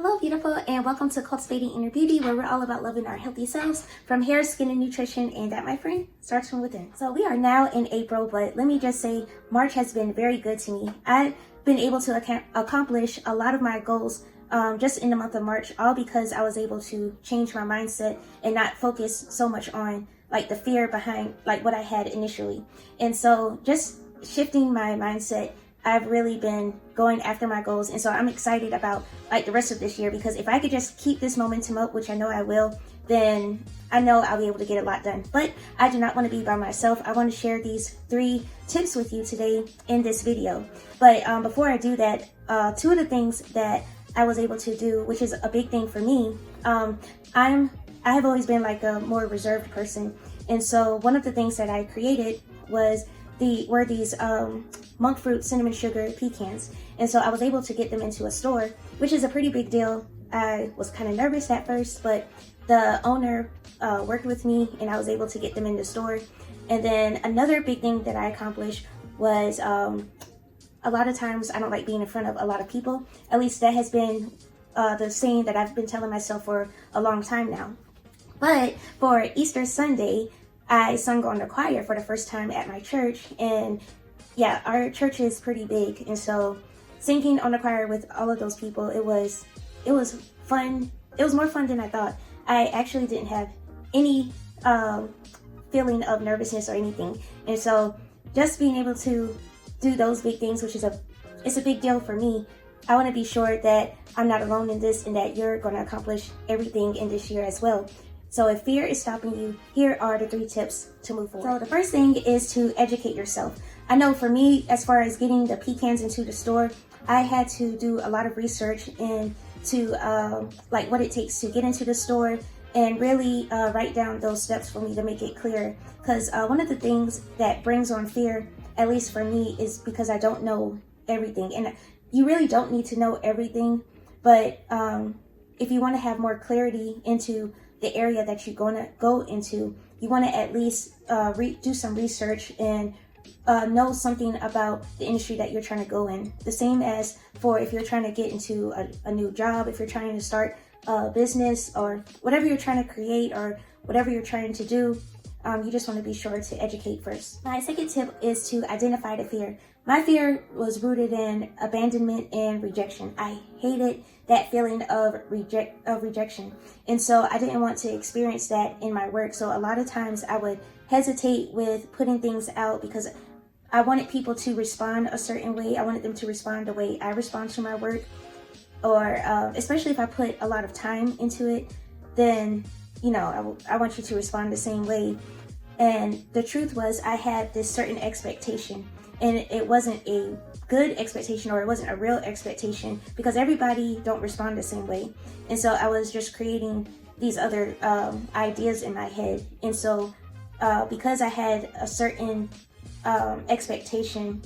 Hello, beautiful, and welcome to Cultivating Inner Beauty, where we're all about loving our healthy selves from hair, skin, and nutrition. And that, my friend, starts from within. So we are now in April, but let me just say March has been very good to me. I've been able to accomplish a lot of my goals just in the month of March, all because I was able to change my mindset and not focus so much on like the fear behind like what I had initially. And so just shifting my mindset, I've really been going after my goals. And so I'm excited about like the rest of this year, because if I could just keep this momentum up, which I know I will, then I know I'll be able to get a lot done. But I do not want to be by myself. I want to share these 3 tips with you today in this video. But before I do that, 2 of the things that I was able to do, which is a big thing for me, I have always been like a more reserved person. And so one of the things that I created were these monk fruit cinnamon sugar pecans. And so I was able to get them into a store, which is a pretty big deal. I was kind of nervous at first, but the owner worked with me and I was able to get them in the store. And then another big thing that I accomplished was a lot of times I don't like being in front of a lot of people. At least that has been the saying that I've been telling myself for a long time now. But for Easter Sunday, I sung on the choir for the first time at my church. And yeah, our church is pretty big. And so singing on the choir with all of those people, it was fun. It was more fun than I thought. I actually didn't have any feeling of nervousness or anything. And so just being able to do those big things, which is it's a big deal for me. I want to be sure that I'm not alone in this and that you're going to accomplish everything in this year as well. So if fear is stopping you, here are the 3 tips to move forward. So the first thing is to educate yourself. I know for me, as far as getting the pecans into the store, I had to do a lot of research into like what it takes to get into the store and really write down those steps for me to make it clear. Because one of the things that brings on fear, at least for me, is because I don't know everything. And you really don't need to know everything, but if you want to have more clarity into the area that you're going to go into, you want to at least do some research and know something about the industry that you're trying to go in. The same as for if you're trying to get into a new job, if you're trying to start a business or whatever you're trying to create or whatever you're trying to do, you just want to be sure to educate first. My second tip is to identify the fear. My fear was rooted in abandonment and rejection. I hated that feeling of rejection. And so I didn't want to experience that in my work. So a lot of times I would hesitate with putting things out because I wanted people to respond a certain way. I wanted them to respond the way I respond to my work. Or especially if I put a lot of time into it, then, you know, I want you to respond the same way. And the truth was I had this certain expectation, and it wasn't a good expectation, or it wasn't a real expectation, because everybody don't respond the same way. And so I was just creating these other ideas in my head. And so because I had a certain expectation,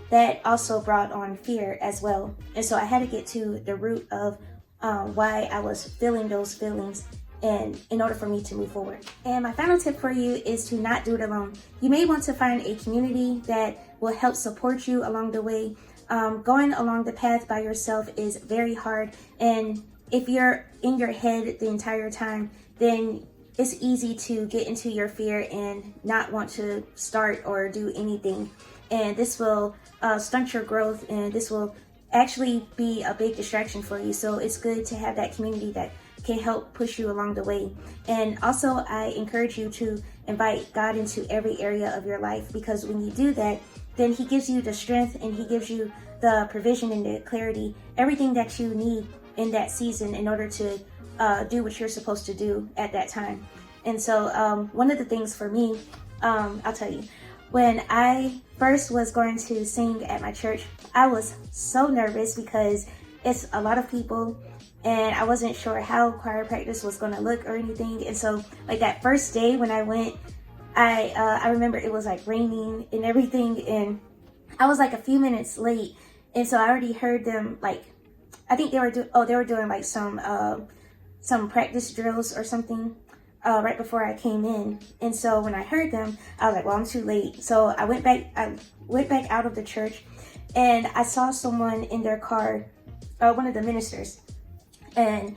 that also brought on fear as well. And so I had to get to the root of why I was feeling those feelings, and in order for me to move forward. And my final tip for you is to not do it alone. You may want to find a community that will help support you along the way. Going along the path by yourself is very hard, and if you're in your head the entire time, then it's easy to get into your fear and not want to start or do anything. And this will stunt your growth, and this will actually be a big distraction for you. So it's good to have that community that can help push you along the way. And also I encourage you to invite God into every area of your life, because when you do that, then he gives you the strength and he gives you the provision and the clarity, everything that you need in that season in order to do what you're supposed to do at that time. And so one of the things for me, I'll tell you, when I first was going to sing at my church, I was so nervous because it's a lot of people and I wasn't sure how choir practice was going to look or anything. And so like that first day when I went, I remember it was like raining and everything, and I was like a few minutes late. And so I already heard them, like, I think they were doing like some practice drills or something right before I came in. And so when I heard them, I was like, well, I'm too late. So I went back out of the church, and I saw someone in their car, one of the ministers, And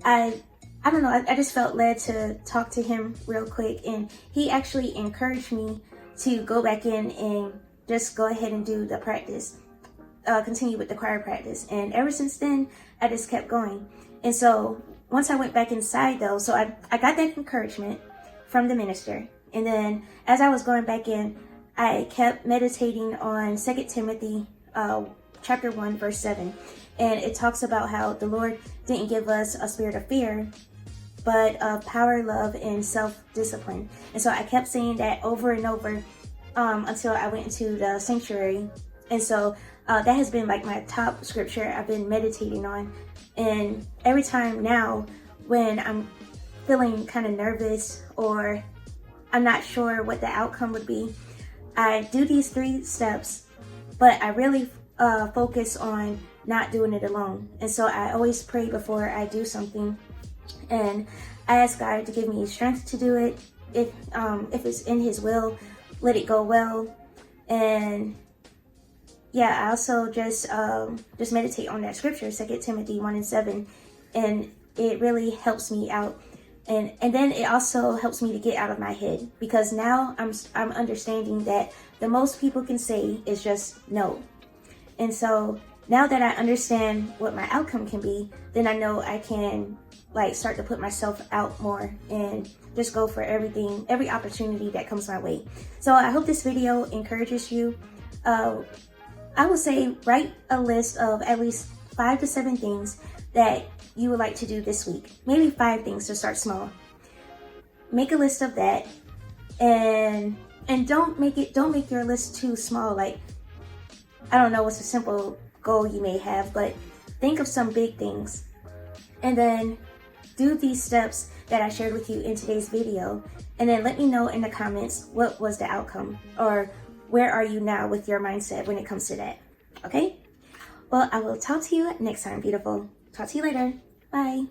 I don't know, I just felt led to talk to him real quick, and he actually encouraged me to go back in and just go ahead and do the practice, continue with the choir practice. And ever since then, I just kept going. And so once I went back inside though, so I got that encouragement from the minister. And then as I was going back in, I kept meditating on 2 Timothy chapter 1, verse 7. And it talks about how the Lord didn't give us a spirit of fear, but of power, love, and self-discipline. And so I kept saying that over and over until I went into the sanctuary. And so that has been like my top scripture I've been meditating on. And every time now when I'm feeling kind of nervous or I'm not sure what the outcome would be, I do these 3 steps, but I really focus on not doing it alone. And so I always pray before I do something, and I ask God to give me strength to do it. If it's in His will, let it go well. And yeah, I also just meditate on that scripture, 2 Timothy 1 and 7, and it really helps me out. And then it also helps me to get out of my head, because now I'm understanding that the most people can say is just no. And so now that I understand what my outcome can be, then I know I can like start to put myself out more and just go for everything, every opportunity that comes my way. So I hope this video encourages you. I would say write a list of at least 5 to 7 things that you would like to do this week. Maybe 5 things to start small. Make a list of that, and don't make your list too small. Like, I don't know what's a simple goal you may have, but think of some big things. And then do these steps that I shared with you in today's video, and then let me know in the comments what was the outcome, or where are you now with your mindset when it comes to that. Okay? Well, I will talk to you next time, beautiful. Talk to you later. Bye.